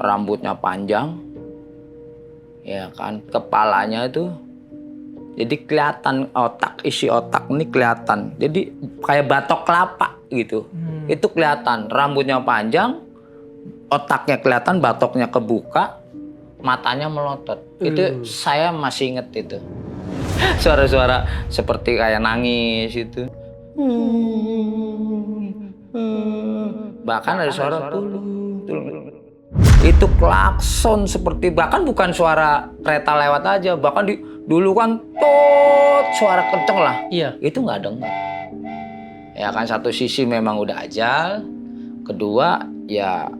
rambutnya panjang, ya kan, kepalanya itu jadi kelihatan isi otak ini kelihatan, jadi kayak batok kelapa gitu. Itu kelihatan, rambutnya panjang, otaknya kelihatan, batoknya kebuka, matanya melotot. Itu saya masih inget itu. Suara-suara seperti kayak nangis itu. Bahkan ada suara itu klakson seperti, bahkan bukan suara kereta lewat aja, bahkan dulu kan suara kenceng lah. Iya. Itu nggak dengar. Ya kan, satu sisi memang udah ajal, kedua ya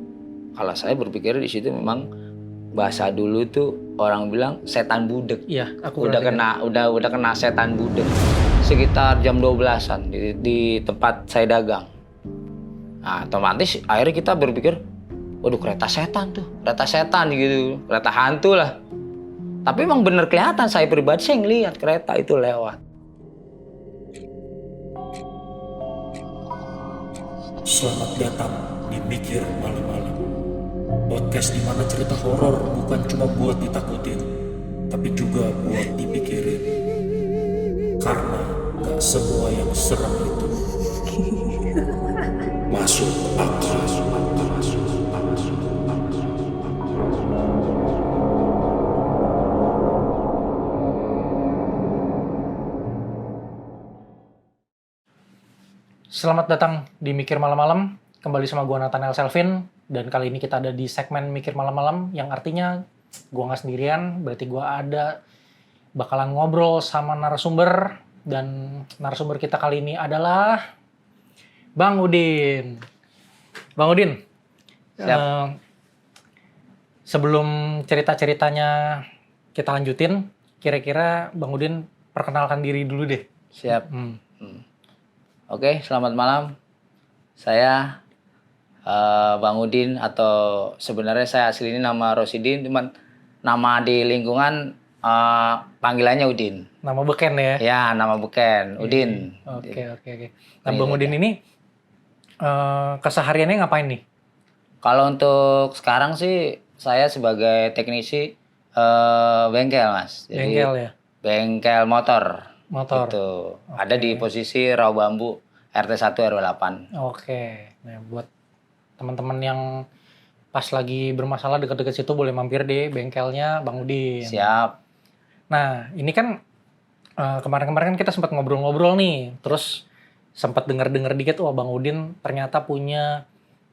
kalau saya berpikir di situ memang bahasa dulu tuh orang bilang setan budek. Iya, aku udah kena setan budek. Sekitar jam 12-an di tempat saya dagang. Nah, otomatis akhirnya kita berpikir, waduh kereta setan gitu, kereta hantu lah. Tapi emang bener kelihatan, saya pribadi saya ngeliat kereta itu lewat. Selamat datang di Mikir Malam-Malam. Podcast di mana cerita horor bukan cuma buat ditakutin, tapi juga buat dipikirin. Karena gak semua yang serem itu masuk akal. Selamat datang di Mikir Malam-Malam. Kembali sama gua Nathaniel Selvin. Dan kali ini kita ada di segmen Mikir Malam-Malam, yang artinya gua nggak sendirian, berarti gua bakalan ngobrol sama narasumber. Dan narasumber kita kali ini adalah Bang Udin. Bang Udin, sebelum cerita-ceritanya kita lanjutin, kira-kira Bang Udin perkenalkan diri dulu deh. Siap. Oke, selamat malam. Saya Bang Udin, atau sebenarnya saya asli ini nama Rosidin, cuman nama di lingkungan panggilannya Udin. Nama beken ya? Ya, nama beken, Udin. Oke. Nah, Bang Udin ini kesehariannya ngapain nih? Kalau untuk sekarang sih saya sebagai teknisi bengkel, Mas. Jadi, Bengkel ya? Bengkel motor. Motor. Gitu. Ada di posisi Rawa Bambu RT 1 RW 8. Oke. Nah, buat teman-teman yang pas lagi bermasalah dekat-dekat situ boleh mampir di bengkelnya Bang Udin. Siap. Nah, ini kan kemarin-kemarin kan kita sempat ngobrol-ngobrol nih. Terus sempat dengar-dengar dikit, wah Bang Udin ternyata punya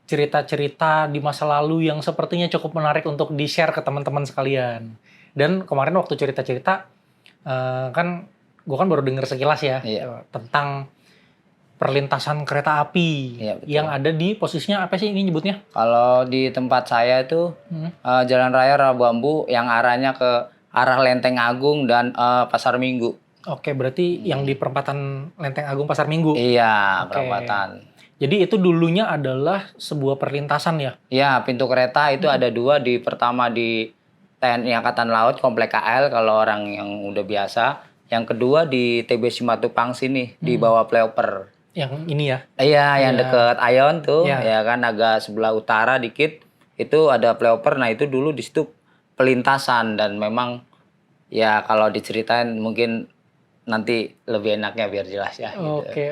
cerita-cerita di masa lalu yang sepertinya cukup menarik untuk di-share ke teman-teman sekalian. Dan kemarin waktu cerita-cerita, kan gue kan baru dengar sekilas ya, tentang perlintasan kereta api yang ada di posisinya apa sih ini nyebutnya? Kalau di tempat saya itu Jalan Raya Rawa Bambu yang arahnya ke arah Lenteng Agung dan Pasar Minggu. Oke, berarti yang di perempatan Lenteng Agung Pasar Minggu. Iya, perempatan. Jadi itu dulunya adalah sebuah perlintasan ya? Iya, pintu kereta itu ada dua. Pertama di TNI Angkatan Laut, Komplek KL kalau orang yang udah biasa. Yang kedua di TB Simatupang sini, di bawah flyover. Yang ini ya? Iya, yang deket Ayon tuh, ya kan agak sebelah utara dikit. Itu ada flyover, nah itu dulu di situ pelintasan. Dan memang ya kalau diceritain mungkin nanti lebih enaknya biar jelas ya. Oke.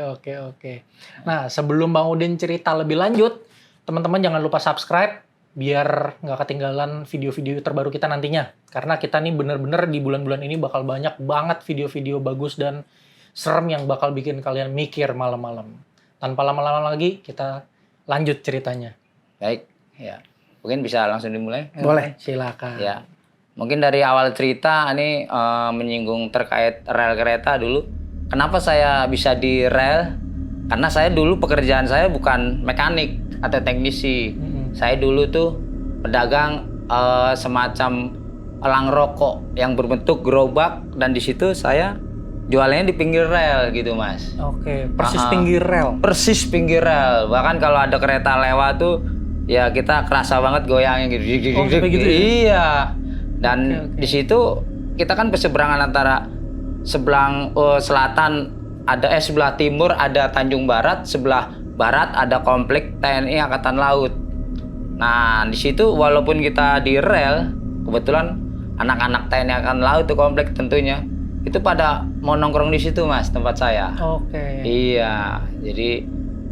Nah, sebelum Bang Udin cerita lebih lanjut, teman-teman jangan lupa subscribe biar nggak ketinggalan video-video terbaru kita nantinya. Karena kita nih bener-bener di bulan-bulan ini bakal banyak banget video-video bagus dan serem yang bakal bikin kalian mikir malam-malam. Tanpa lama-lama lagi, kita lanjut ceritanya. Baik, ya. Mungkin bisa langsung dimulai? Boleh, silakan. Ya. Mungkin dari awal cerita ini menyinggung terkait rel kereta dulu. Kenapa saya bisa di rel? Karena saya dulu pekerjaan saya bukan mekanik atau teknisi. Saya dulu tuh pedagang semacam elang rokok yang berbentuk gerobak, dan di situ saya jualannya di pinggir rel gitu, Mas. Oke, persis pinggir rel. Persis pinggir rel. Bahkan kalau ada kereta lewat tuh ya kita kerasa banget goyangnya gitu. Gitu ya? Iya. Dan di situ kita kan berseberangan antara selatan sebelah timur ada Tanjung Barat, sebelah barat ada komplek TNI Angkatan Laut. Nah di situ walaupun kita di rel, kebetulan anak-anak TNI Angkatan Laut itu komplek tentunya itu pada mau nongkrong di situ mas tempat saya. Oke. Iya, jadi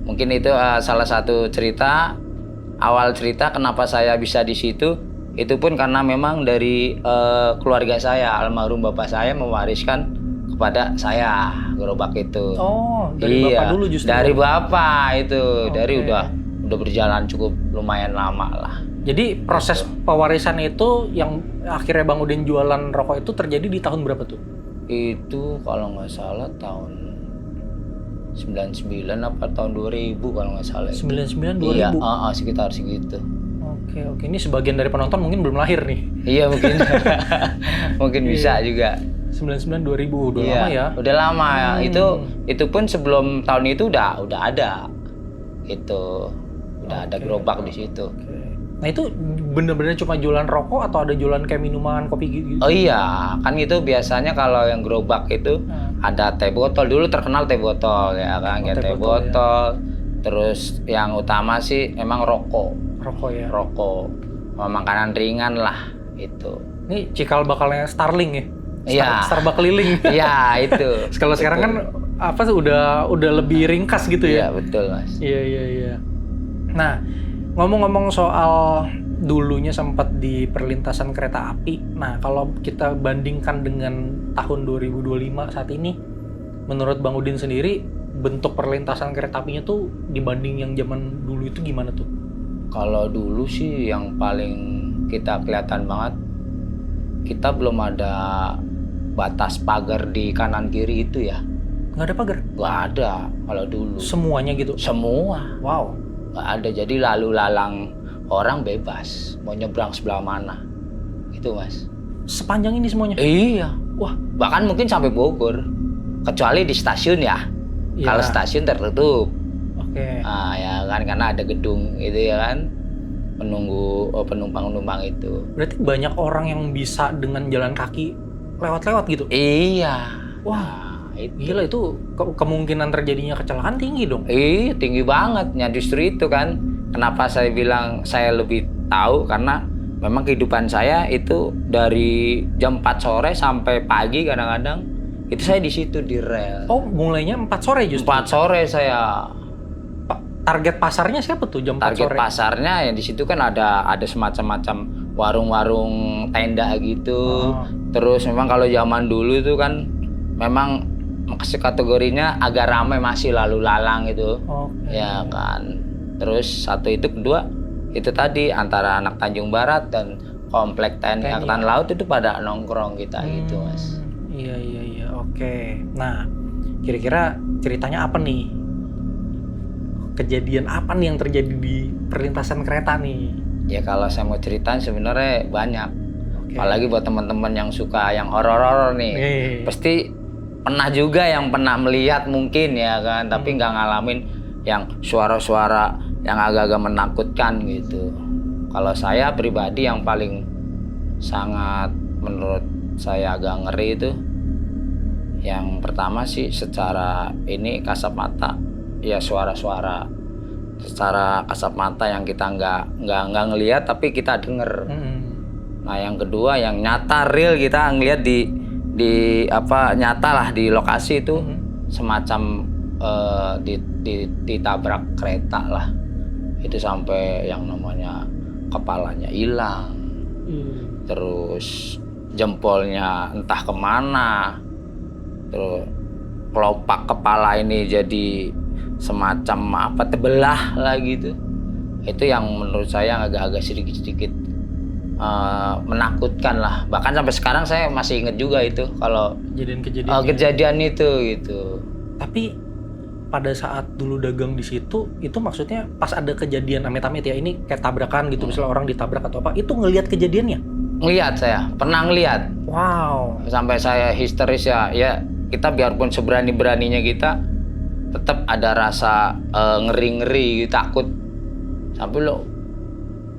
mungkin itu salah satu cerita awal cerita kenapa saya bisa di situ. Itu pun karena memang dari keluarga saya, almarhum bapak saya mewariskan kepada saya gerobak itu. Oh, dari bapak dulu justru. Dari bapak itu, dari Oke. udah berjalan cukup lumayan lama lah. Jadi proses pewarisan itu yang akhirnya Bang Udin jualan rokok itu terjadi di tahun berapa tuh? Itu kalau nggak salah tahun 99 apa tahun 2000 kalau nggak salah. 99 2000. Iya, sekitar segitu. Oke. Ini sebagian dari penonton mungkin belum lahir nih. Iya mungkin, mungkin bisa juga. 99 2000 udah Iya, lama ya. udah lama ya. Itu pun sebelum tahun itu udah ada. Itu udah ada gerobak di situ. Oke. Nah itu bener-bener cuma jualan rokok atau ada jualan kayak minuman, kopi gitu? Oh iya, kan itu biasanya kalau yang gerobak itu ada teh botol. Dulu terkenal teh botol ya kan, ya teh botol. Terus yang utama sih emang rokok. Rokok ya. Rokok, makanan ringan lah itu. Ini cikal bakalnya Starling ya? Iya. Starbucks keliling. Iya itu. Kalau sekarang kan apa sih udah lebih ringkas gitu ya? Iya betul mas. Iya. Nah, ngomong-ngomong soal dulunya sempat di perlintasan kereta api. Nah, kalau kita bandingkan dengan tahun 2025 saat ini, menurut Bang Udin sendiri, bentuk perlintasan kereta apinya tuh dibanding yang zaman dulu itu gimana tuh? Kalau dulu sih yang paling kita kelihatan banget, kita belum ada batas pagar di kanan kiri itu ya. Nggak ada pagar? Nggak ada kalau dulu. Semuanya gitu? Semua. Wow. Nggak ada, jadi lalu lalang orang bebas mau nyebrang sebelah mana gitu mas. Sepanjang ini semuanya? Iya, Wah. bahkan mungkin sampai Bogor, kecuali di stasiun ya. Iya. Kalau stasiun tertutup, Oke. ya kan karena ada gedung itu ya kan, menunggu penumpang itu. Berarti banyak orang yang bisa dengan jalan kaki lewat-lewat gitu? Iya. Wah. Itu. Gila itu kemungkinan terjadinya kecelakaan tinggi dong? Tinggi banget. Ya justru itu kan kenapa saya bilang saya lebih tahu, karena memang kehidupan saya itu dari jam 4 sore sampai pagi kadang-kadang itu saya di situ di rel. Oh, mulainya 4 sore justru? 4 sore saya. Target pasarnya siapa tuh jam 4 Target sore? pasarnya ya di situ kan ada semacam-macam warung-warung tenda gitu. Terus memang kalau zaman dulu itu kan memang kategorinya agak ramai, masih lalu lalang itu. Ya kan. Terus satu itu, kedua itu tadi antara anak Tanjung Barat dan komplek TNI Angkatan Laut itu pada nongkrong kita gitu mas. Iya, oke. Nah, kira-kira ceritanya apa nih? Kejadian apa nih yang terjadi di perlintasan kereta nih? Ya kalau saya mau ceritain sebenarnya banyak. Apalagi buat teman-teman yang suka yang horor-horor nih. Pasti pernah juga yang pernah melihat mungkin ya kan, tapi nggak ngalamin yang suara-suara yang agak-agak menakutkan gitu. Kalau saya pribadi yang paling sangat menurut saya agak ngeri itu, yang pertama sih secara ini kasat mata, ya suara-suara secara kasat mata yang kita nggak ngelihat tapi kita denger. Nah yang kedua yang nyata real kita ngelihat di apa nyata lah di lokasi itu semacam ditabrak kereta lah, itu sampai yang namanya kepalanya hilang, terus jempolnya entah kemana, terus kelopak kepala ini jadi semacam apa terbelah lah gitu. Itu yang menurut saya agak-agak sedikit-sedikit menakutkan lah. Bahkan sampai sekarang saya masih ingat juga itu kalau kejadian itu gitu. Tapi pada saat dulu dagang di situ, itu maksudnya pas ada kejadian amit-amit ya, ini kayak tabrakan gitu, misalnya orang ditabrak atau apa, itu ngelihat kejadiannya? Ngelihat, saya pernah ngelihat. Wow. Sampai saya histeris ya kita biarpun seberani-beraninya kita tetap ada rasa ngeri-ngeri, takut. Sampai lo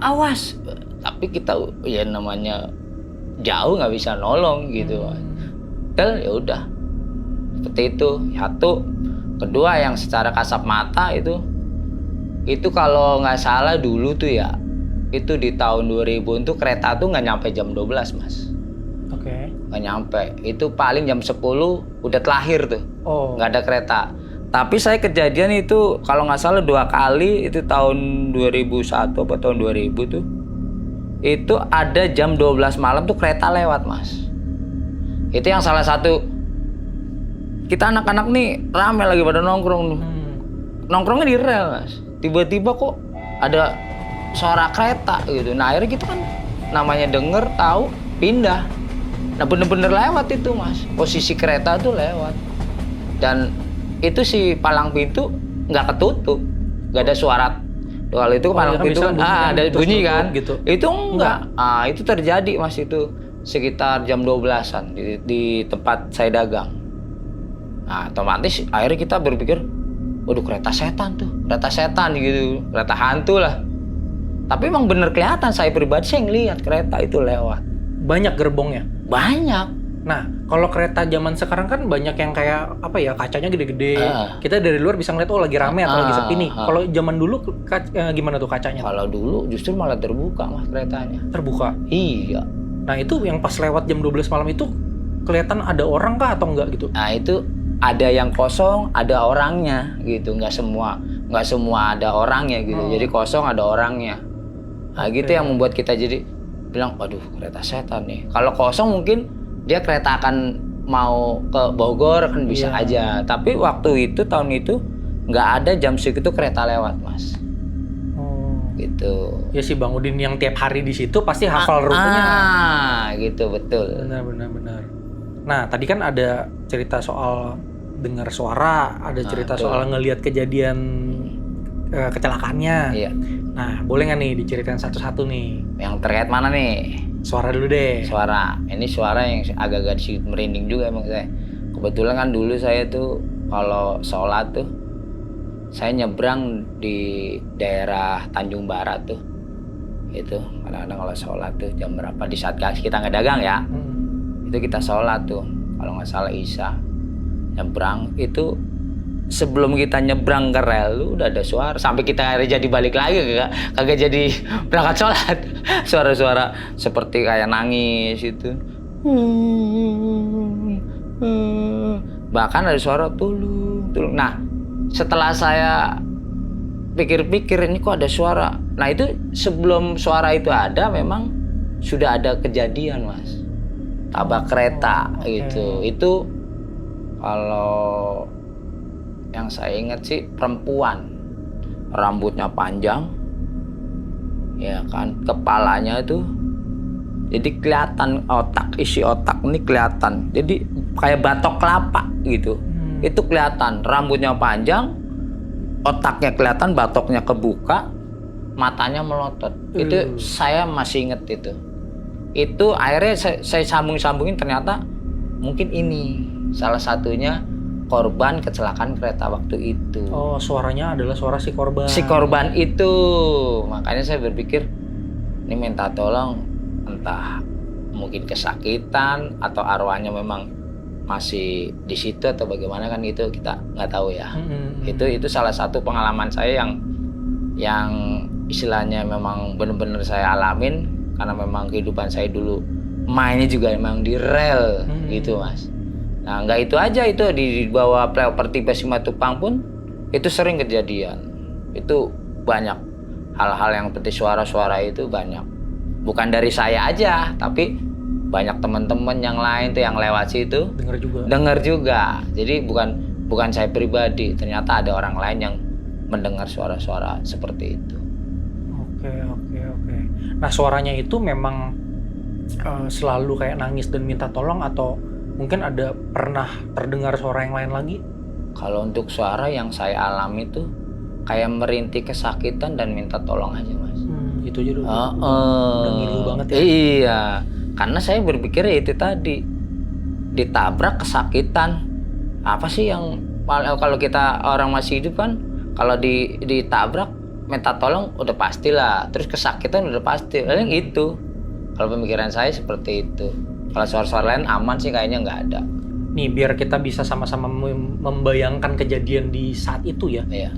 awas, tapi kita ya namanya jauh nggak bisa nolong gitu. Ya udah seperti itu. Satu, kedua yang secara kasat mata itu kalau nggak salah dulu tuh ya itu di tahun 2000 itu kereta tuh nggak nyampe jam 12 mas. Oke. Nggak nyampe, itu paling jam 10 udah terlahir tuh, Oh. nggak ada kereta. Tapi saya kejadian itu kalau nggak salah 2 kali, itu tahun 2001 atau tahun 2000 tuh. Itu ada jam 12 malam tuh kereta lewat mas. Itu yang salah satu, kita anak-anak nih rame lagi pada nongkrong nih. Nongkrongnya di rel mas. Tiba-tiba kok ada suara kereta gitu. Nah akhirnya kita kan namanya denger, tahu, pindah. Nah bener-bener lewat itu mas. Posisi kereta tuh lewat. Dan itu si palang pintu nggak ketutup. Nggak ada suara. Kalau itu palang pintu kan ada bunyi kan. Gitu. Itu enggak. Itu terjadi mas itu sekitar jam 12-an di tempat saya dagang. Nah otomatis akhirnya kita berpikir, waduh kereta setan tuh, kereta setan gitu, kereta hantu lah. Tapi emang bener kelihatan, saya pribadi saya ngeliat kereta itu lewat. Banyak gerbongnya? Banyak. Nah, kalau kereta zaman sekarang kan banyak yang kayak apa ya, kacanya gede-gede. Kita dari luar bisa ngeliat oh lagi rame atau lagi sepi nih. Kalau zaman dulu gimana tuh kacanya? Kalau dulu justru malah terbuka mas keretanya. Terbuka? Iya. Nah itu yang pas lewat jam 12 malam itu kelihatan ada orang kah atau enggak gitu? Nah itu ada yang kosong, ada orangnya gitu. Nggak semua ada orangnya gitu. Jadi kosong ada orangnya. Nah gitu yang membuat kita jadi bilang, waduh kereta setan nih. Kalau kosong mungkin dia kereta akan mau ke Bogor kan bisa aja. Tapi waktu itu tahun itu nggak ada jam segitu kereta lewat mas. Gitu. Ya si Bang Udin yang tiap hari di situ pasti hafal rutenya. Gitu betul. Benar. Nah tadi kan ada cerita soal dengar suara, ada cerita soal ngelihat kejadian kecelakaannya. Iya. Nah boleh nggak nih diceritain satu-satu nih? Yang terkait mana nih? Suara dulu deh. Suara. Ini suara yang agak-agak sedikit merinding juga emang saya. Kebetulan kan dulu saya tuh kalau sholat tuh saya nyebrang di daerah Tanjung Barat tuh. Itu kadang-kadang kalau sholat tuh jam berapa di saat kita ngedagang ya. Itu kita sholat tuh kalau nggak salah Isya. Nyebrang itu sebelum kita nyebrang ke rel lu udah ada suara sampai kita jadi balik lagi kagak jadi berangkat sholat. Suara-suara seperti kayak nangis itu. Bahkan ada suara tulung. Nah setelah saya pikir-pikir ini kok ada suara. Nah itu sebelum suara itu ada memang sudah ada kejadian mas. Tabrak kereta gitu. Itu kalau yang saya ingat sih perempuan, rambutnya panjang, ya kan, kepalanya itu, jadi kelihatan isi otak ini kelihatan, jadi kayak batok kelapa gitu, itu kelihatan, rambutnya panjang, otaknya kelihatan, batoknya kebuka, matanya melotot, itu saya masih inget itu akhirnya saya sambungin ternyata mungkin ini salah satunya korban kecelakaan kereta waktu itu. Oh, suaranya adalah suara si korban. Si korban itu. Makanya saya berpikir ini minta tolong entah mungkin kesakitan atau arwahnya memang masih di situ atau bagaimana kan itu kita nggak tahu ya. Itu salah satu pengalaman saya yang istilahnya memang benar-benar saya alamin karena memang kehidupan saya dulu mainnya juga memang di rel gitu mas. Nah nggak itu aja, itu di bawah flyover tipe Simatupang pun itu sering kejadian. Itu banyak hal-hal yang seperti suara-suara itu banyak. Bukan dari saya aja, tapi banyak teman-teman yang lain tuh yang lewat situ dengar juga. Jadi bukan saya pribadi, ternyata ada orang lain yang mendengar suara-suara seperti itu. Oke. Nah suaranya itu memang selalu kayak nangis dan minta tolong atau mungkin ada pernah terdengar suara yang lain lagi? Kalau untuk suara yang saya alami itu kayak merintih kesakitan dan minta tolong aja mas. Itu aja udah ngilu banget ya? Iya, karena saya berpikir ya itu tadi, ditabrak kesakitan. Apa sih yang kalau kita orang masih hidup kan, kalau ditabrak minta tolong udah pastilah, terus kesakitan udah pasti, paling itu. Kalau pemikiran saya seperti itu. Kalau suara-suara lain aman sih kayaknya nggak ada. Nih biar kita bisa sama-sama membayangkan kejadian di saat itu ya. Iya.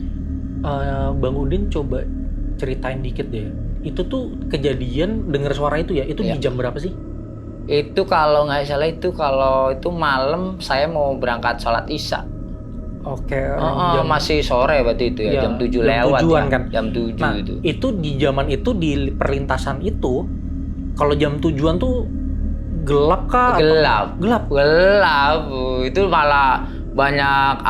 Bang Udin coba ceritain dikit deh. itu tuh kejadian dengar suara itu ya, itu di jam berapa sih? Itu kalau nggak salah kalau itu malam saya mau berangkat sholat isya. Oke, masih sore berarti itu ya, jam 7 lewat ya. kan? Jam 7 nah, itu di zaman itu di perlintasan itu kalau jam 7-an tuh gelap kah? Gelap. Itu malah banyak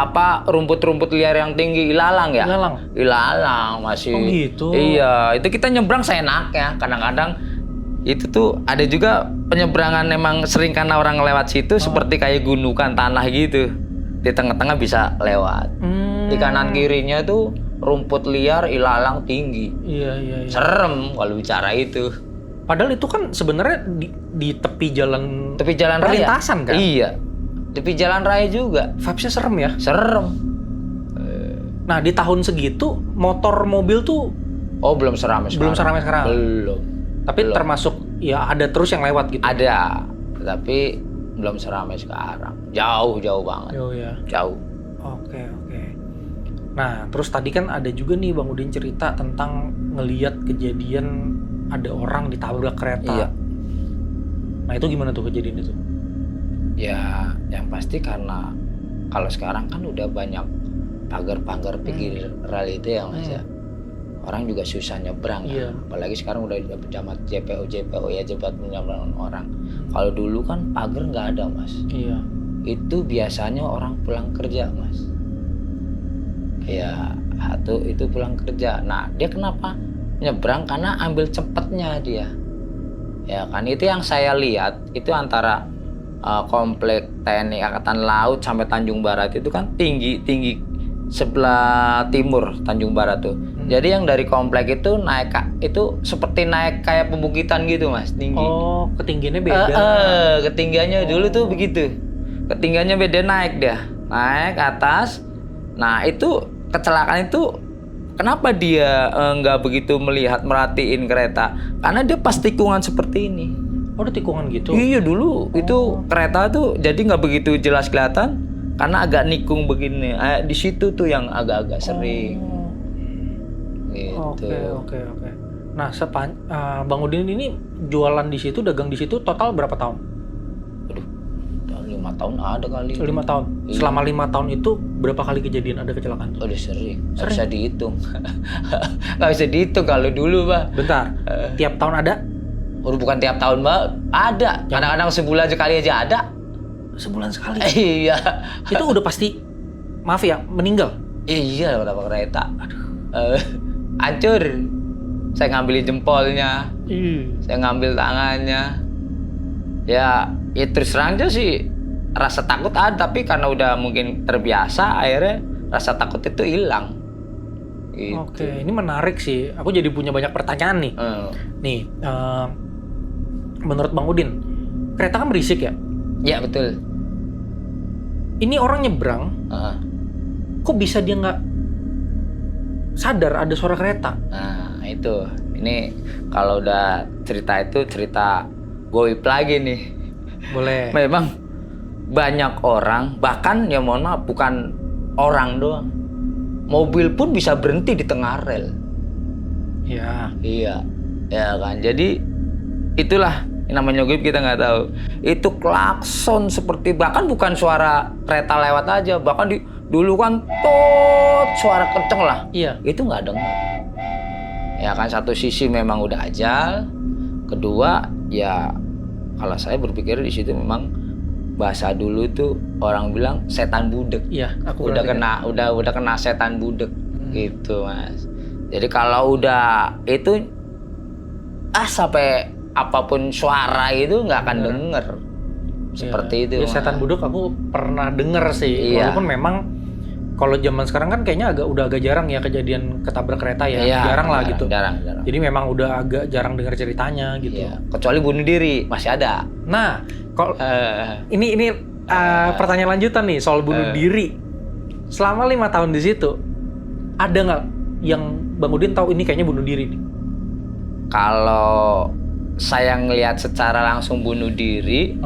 rumput-rumput liar yang tinggi, ilalang ya? Ilalang masih. Oh gitu. Iya, itu kita nyebrang seenaknya. Kadang-kadang itu tuh ada juga penyeberangan emang sering karena orang lewat situ seperti kayak gundukan tanah gitu. Di tengah-tengah bisa lewat. Di kanan kirinya tuh rumput liar, ilalang tinggi. Iya. Serem kalau bicara itu. Padahal itu kan sebenarnya di tepi jalan raya. Perlintasan kan? Iya. Tepi jalan raya juga. Vibes-nya serem ya? Serem. Nah, di tahun segitu motor mobil tuh belum seramai sekarang. Belum. Tapi termasuk ya ada terus yang lewat gitu. Ada. Tapi belum seramai sekarang. Jauh banget. Jauh. Oke. Nah, terus tadi kan ada juga nih Bang Udin cerita tentang ngelihat kejadian ada orang ditabrak kereta. Iya. Nah, itu gimana tuh kejadian itu? Ya, yang pasti karena kalau sekarang kan udah banyak pagar-pagar pinggir rel itu ya Mas ya. Orang juga susah nyebrang ya. Apalagi sekarang udah zaman JPO ya, jembatan penyeberangan orang. Kalau dulu kan pagar nggak ada Mas. Iya. Itu biasanya orang pulang kerja Mas. Ya, itu pulang kerja. Nah, dia kenapa nyebrang? Karena ambil cepetnya dia. Ya kan, itu yang saya lihat itu antara komplek TNI Angkatan Laut sampai Tanjung Barat itu kan tinggi sebelah timur Tanjung Barat tuh. Jadi yang dari komplek itu naik itu seperti naik kayak pembukitan gitu Mas, tinggi. Oh, ketinggiannya beda. Ketinggiannya dulu tuh begitu. Ketinggiannya beda, naik ke atas. Nah, itu kecelakaan itu kenapa dia nggak begitu merhatiin kereta? Karena dia pas tikungan seperti ini. Oh, ada tikungan gitu? Iya, dulu itu kereta tuh jadi nggak begitu jelas kelihatan karena agak nikung begini. Di situ tuh yang agak-agak sering. Gitu. Oke. Nah, Bang Udin ini jualan di situ, dagang di situ total berapa tahun? Aduh, 5 tahun ada kali. 5 tahun. Iya. Selama 5 tahun itu berapa kali kejadian ada kecelakaan? Udah sering. Nggak bisa dihitung. Nggak bisa dihitung kalau dulu, Pak. Bentar. Tiap tahun ada? Udah bukan tiap tahun, Mbak. Ada. Kadang-kadang sebulan sekali aja ada. Sebulan sekali? Iya. Itu udah pasti, maaf ya, meninggal? Iya, berapa kereta. Aduh. Hancur. Saya ngambilin jempolnya. Saya ngambil tangannya. Ya terus terang aja sih. Rasa takut ada, tapi karena udah mungkin terbiasa, akhirnya rasa takut itu hilang. Gitu. Oke, ini menarik sih. Aku jadi punya banyak pertanyaan nih. Nih, menurut Bang Udin, kereta kan berisik ya? Ya betul. Ini orang nyebrang, kok bisa dia nggak sadar ada suara kereta? Nah itu, ini kalau udah cerita goib lagi nih. Boleh. Memang banyak orang, bahkan ya mohon maaf bukan orang doang, mobil pun bisa berhenti di tengah rel. Iya kan. Jadi itulah yang namanya goib, kita nggak tahu. Itu klakson seperti, bahkan bukan suara kereta lewat aja, bahkan dulu kan suara kenceng lah. Iya. Itu nggak dengar. Ya kan, satu sisi memang udah ajal, kedua ya kalau saya berpikir di situ memang bahasa dulu tuh orang bilang setan budek. Iya, aku udah kena setan budek gitu Mas. Jadi kalau udah itu sampai apapun suara itu nggak akan denger. Seperti itu. Ya, setan budek aku pernah denger sih. Iya. Walaupun memang kalau zaman sekarang kan kayaknya udah agak jarang ya kejadian ketabrak kereta ya. Iya, jarang lah gitu. Jarang. Jadi memang udah agak jarang dengar ceritanya gitu. Iya. Kecuali bunuh diri masih ada. Nah, kalau ini pertanyaan lanjutan nih soal bunuh diri. Selama 5 tahun di situ, ada nggak yang Bang Udin tahu ini kayaknya bunuh diri nih? Kalau saya ngelihat secara langsung bunuh diri,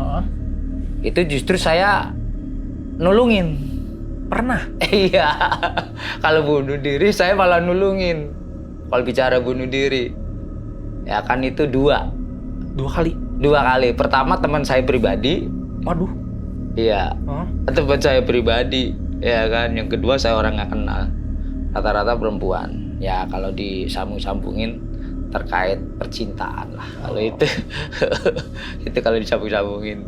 itu justru saya nulungin. Pernah? Iya. Kalau bunuh diri saya malah nulungin. Kalau bicara bunuh diri. Ya kan itu dua. 2 kali. 2 kali. Pertama teman saya pribadi. Waduh. Iya. Hah? Teman saya pribadi. Ya kan. Yang kedua saya orang nggak kenal. Rata-rata perempuan. Ya kalau disambung-sambungin terkait percintaan lah. Kalau itu itu kalau disambung-sambungin.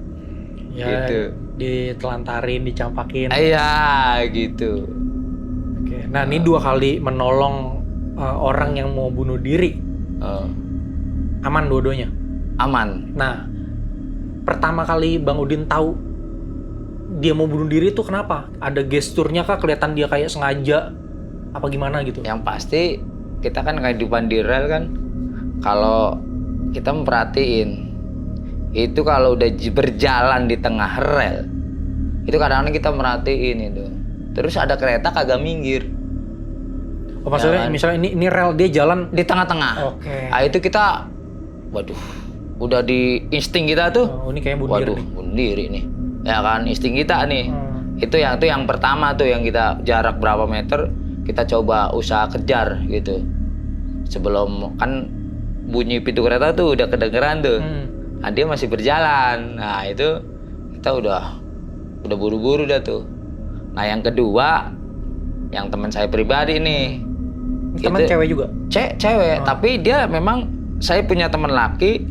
Ya, gitu. ditelantarin, dicampakin. Iya gitu. Oke. Nah, ini 2 kali menolong orang yang mau bunuh diri. Oh, Aman dua-duanya. aman. Nah, pertama kali Bang Udin tahu dia mau bunuh diri itu kenapa? Ada gesturnya kah? Kelihatan dia kayak sengaja apa gimana gitu? Yang pasti kita kan kehidupan di rel kan, kalau kita memperhatiin itu kalau udah berjalan di tengah rel itu kadang-kadang kita merhatiin itu. Terus ada kereta kagak minggir. Oh, maksudnya Ya kan? misalnya ini rel dia jalan. Di tengah-tengah. Oke. Nah, itu kita, waduh, udah di insting kita tuh. Oh, ini kayak bunuh Waduh, diri nih. bunuh diri nih. Ya kan, insting kita nih. Hmm. Itu yang pertama tuh yang kita jarak berapa meter kita coba usaha kejar gitu. Sebelum kan bunyi pintu kereta tuh udah kedengeran tuh. Nah, dia masih berjalan. Nah, itu kita udah buru-buru dah tuh. Nah, yang kedua yang teman saya pribadi nih. Teman Itu- cewek juga. Cewek, tapi dia memang saya punya teman laki.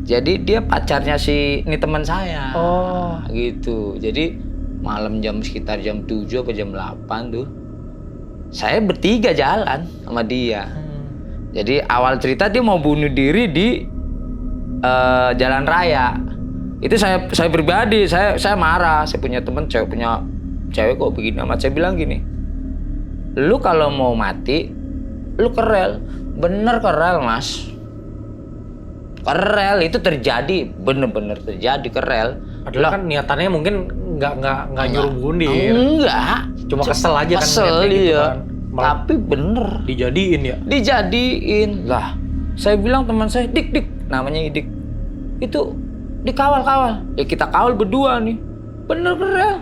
Jadi dia pacarnya si ini teman saya. Oh. Gitu. Jadi malam sekitar jam 7 apa jam 8 tuh. Saya bertiga jalan sama dia. Jadi awal cerita dia mau bunuh diri di jalan raya. Itu saya pribadi, saya marah. Saya punya teman cewek kok begini amat. Saya bilang gini, lu kalau mau mati, lu ke rel. Bener ke rel, Mas. Ke rel itu terjadi, bener-bener terjadi ke rel. Padahal kan niatannya mungkin nggak nyuruh bunuh diri. Enggak. Cuma kesel aja kan Kesel ngeliat kayak gitu iya. kan. Malah Tapi bener. dijadiin ya. Dijadiin. Lah, saya bilang teman saya, Dik, namanya Dik. Itu dikawal-kawal. Ya kita kawal berdua nih. Bener ke rel.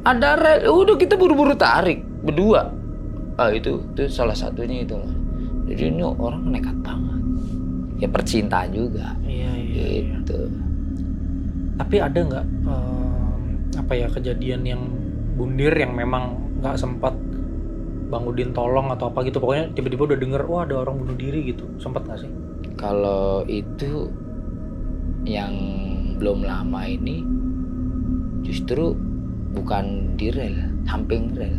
Ada rel. Udah kita buru-buru tarik berdua. Ah itu salah satunya itu, Mas. Jadi ini orang nekat banget. Ya percintaan juga. Iya. Gitu. Tapi ada nggak kejadian yang bundir yang memang nggak sempat Bang Udin tolong atau apa gitu, pokoknya tiba-tiba udah denger wah ada orang bunuh diri gitu, sempat nggak sih? Kalau itu yang belum lama ini justru bukan di rel, samping rel.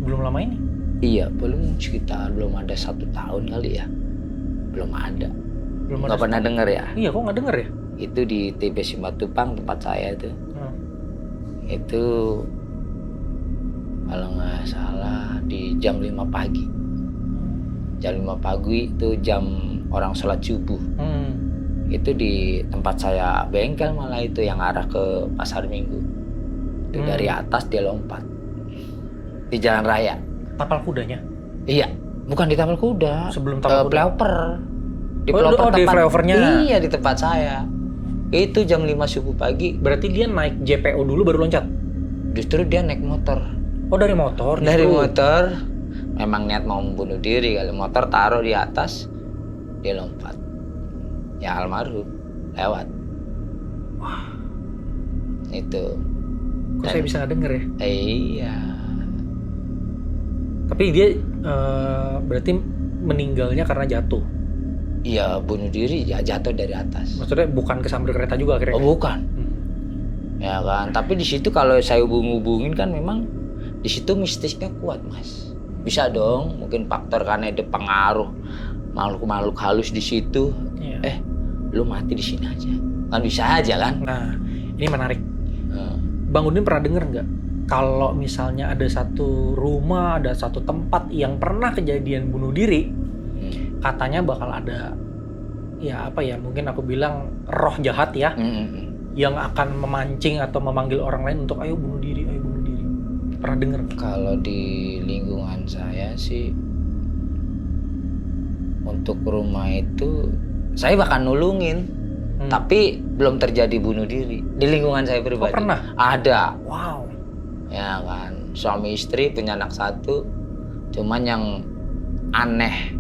Belum lama ini? Iya, belum ada 1 tahun kali ya. Belum ada. Belum Nggak pernah denger ya? Iya, kok nggak denger ya? Itu di TB Simatupang tempat saya itu. Itu kalau nggak salah di jam 5 pagi. Jam 5 pagi itu jam orang sholat subuh. Itu di tempat saya bengkel malah itu yang arah ke Pasar Minggu. Itu dari atas dia lompat. Di jalan raya. Tapal kudanya? Iya, bukan di tapal kuda. Sebelum tapal kuda? Flyover. Di Oh, flyover di flyovernya? Iya, di tempat saya. Itu jam 5 subuh pagi. Berarti dia naik JPO dulu baru loncat? Justru dia naik motor. Oh, dari motor? Dari justru. motor. Memang niat mau membunuh diri. Kalau motor taruh di atas, dia lompat. Ya almarhum lewat. Wah, Itu. kok saya bisa nggak denger ya? Iya. Tapi dia berarti meninggalnya karena jatuh. Iya, bunuh diri ya jatuh dari atas. Maksudnya bukan kesambar kereta juga akhirnya? Oh, bukan. Ya kan, tapi di situ kalau saya hubungin kan memang di situ mistisnya kuat, Mas. Bisa dong, mungkin faktor karena ada pengaruh makhluk-makhluk halus di situ. Iya. Lu mati di sini aja. Kan bisa aja kan? Nah, ini menarik. Bang Udin pernah denger nggak? Kalau misalnya ada satu rumah, ada satu tempat yang pernah kejadian bunuh diri, katanya bakal ada, ya apa ya, mungkin aku bilang roh jahat ya, yang akan memancing atau memanggil orang lain untuk ayo bunuh diri, ayo bunuh diri. Pernah denger nggak? Kalau di lingkungan saya sih, untuk rumah itu saya bakal nulungin, tapi belum terjadi bunuh diri di lingkungan saya pribadi. Oh, pernah? Ada. Wow. Ya kan, suami istri punya anak 1, cuman yang aneh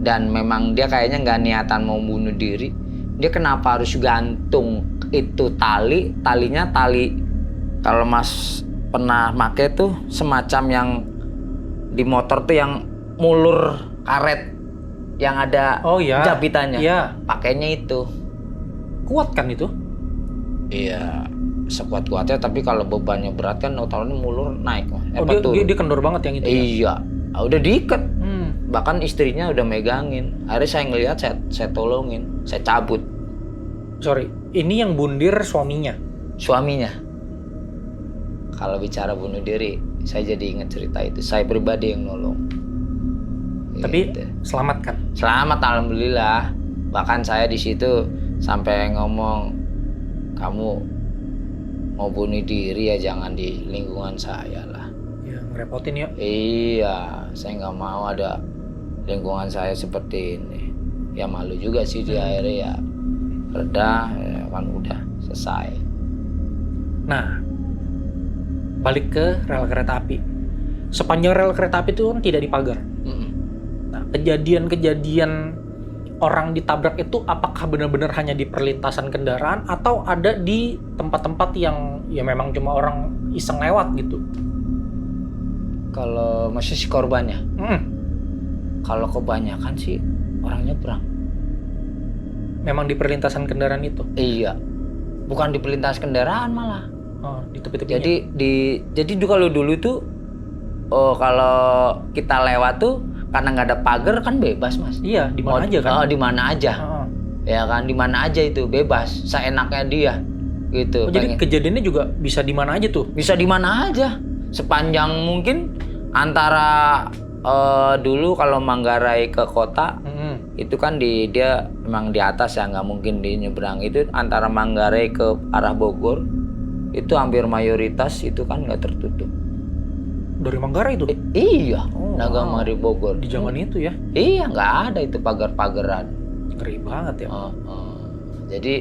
dan memang dia kayaknya nggak niatan mau bunuh diri, dia kenapa harus gantung itu talinya tali kalau Mas pernah make tuh semacam yang di motor tuh yang mulur karet yang ada jabitannya. Iya. Pakainya itu. Kuat kan itu? Iya, sekuat-kuatnya, tapi kalau bebannya berat kan otomatis mulur naik. Dia kendor banget yang itu. Iya, udah diikat. Bahkan istrinya udah megangin. Akhirnya saya ngelihat, saya tolongin, saya cabut. Sorry, ini yang bundir suaminya? Suaminya. Kalau bicara bunuh diri, saya jadi ingat cerita itu. Saya pribadi yang nolong. Tapi gitu. Selamat kan? Selamat, alhamdulillah. Bahkan saya di situ sampai ngomong, kamu mau bunuh diri ya jangan di lingkungan saya lah. Ya, ngerepotin ya. Iya, saya nggak mau ada lingkungan saya seperti ini. Ya malu juga sih di akhirnya ya reda, ya kan udah selesai. Nah, balik ke rel kereta api. Sepanjang rel kereta api itu kan tidak dipagar. Nah, kejadian-kejadian orang ditabrak itu apakah benar-benar hanya di perlintasan kendaraan atau ada di tempat-tempat yang ya memang cuma orang iseng lewat gitu? Kalau masih si korbannya, kalau kebanyakan sih orang nyebrang. Memang di perlintasan kendaraan itu? Iya, bukan di perlintasan kendaraan malah. Oh, di tepi-tepinya. Jadi kalau dulu tuh, kalau kita lewat tuh karena nggak ada pagar kan bebas mas. Iya, di mana aja kan? Di mana aja. Ya kan, di mana aja itu bebas, seenaknya dia gitu. Jadi kejadiannya juga bisa di mana aja tuh? Bisa di mana aja, sepanjang mungkin antara dulu kalau Manggarai ke kota itu kan dia memang di atas ya, nggak mungkin di nyebrang. Itu antara Manggarai ke arah Bogor itu hampir mayoritas itu kan nggak tertutup. Dari Manggarai itu? Iya, Nagamari Bogor. Di zaman itu ya? Iya, nggak ada itu pagar-pagaran. Ngeri banget ya. Jadi